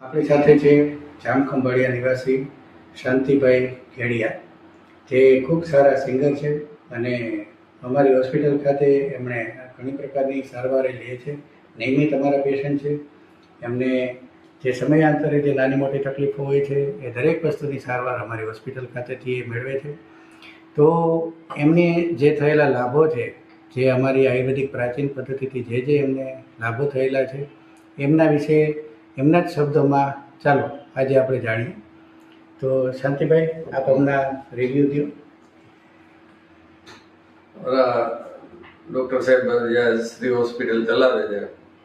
આપણી સાથે છે જામખંભાળિયા નિવાસી શાંતિભાઈ ખેડિયા, જે ખૂબ સારા સિંગર છે અને અમારી હોસ્પિટલ ખાતે એમણે ઘણી પ્રકારની સારવાર લે છે. નિયમિત અમારા પેશન્ટ છે. એમને જે સમયાંતરે જે નાની મોટી તકલીફો હોય છે એ દરેક વસ્તુની સારવાર અમારી હોસ્પિટલ ખાતેથી એ મેળવે છે. તો એમને જે થયેલા લાભો છે, જે અમારી આયુર્વેદિક પ્રાચીન પદ્ધતિથી જે એમને લાભો થયેલા છે, એમના વિશે એમના જ શબ્દોમાં ચાલો આજે આપણે જાણીએ. તો શાંતિભાઈ, આપ હમણાં રિવ્યૂ દો. ડૉક્ટર સાહેબ જ્યાં શ્રી હોસ્પિટલ ચલાવે છે,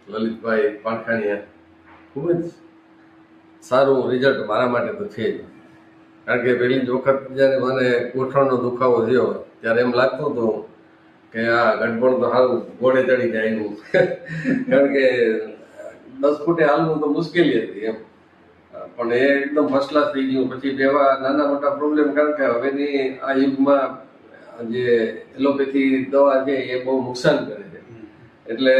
લલિતભાઈ પાણખાણીયા, ખૂબ જ સારું રિઝલ્ટ મારા માટે તો છે જ. કારણ કે પહેલી જ વખત જ્યારે મને ગોઠણનો દુખાવો થયો ત્યારે એમ લાગતું હતું કે આ ગઢપણ તો સારું ઘોડે ચડીને આવ્યું. કારણ કે 10 ફૂટે હાલવું તો મુશ્કેલી હતી એમ, પણ એ એકદમ ફર્સ્ટ ક્લાસ થઈ ગયું. પછી એવા નાના મોટા પ્રોબ્લેમ, કારણ કે હવેની આ યુગમાં જે એલોપેથી દવા છે એ બહુ નુકસાન કરે છે. એટલે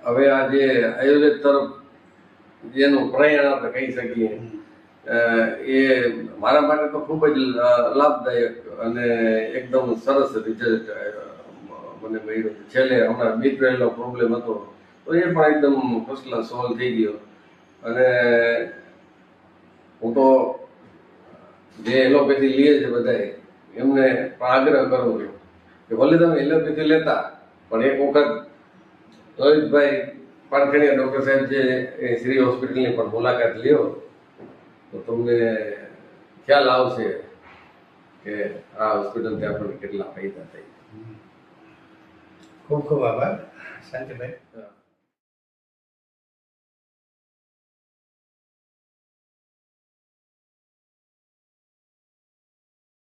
હવે આ જે આયુર્વેદ તરફ જેનું પ્રયાણ આપણે કહી શકીએ, એ મારા માટે તો ખૂબ જ લાભદાયક અને એકદમ સરસ રિઝલ્ટ મને મળ્યું. છેલ્લે હમણાં બીટ રહેલો પ્રોબ્લેમ હતો તો એ પણ એકદમ ફર્સ્ટ ક્લાસ સોલ્વ થઈ ગયો. અને હું તો જે એલોપેથી લે છે બધાએ એમને પણ આગ્રહ કરું છું કે ભલે તમે એલોપેથી લેતા પણ એક વખત લલિતભાઈ પાણખણીયા ડૉક્ટર સાહેબ છે એ શ્રી હોસ્પિટલની પણ મુલાકાત લ્યો તો તમને ખ્યાલ આવશે કે આ હોસ્પિટલથી આપણને કેટલા ફાયદા થાય. ખૂબ ખૂબ આભાર શાંતિભાઈ.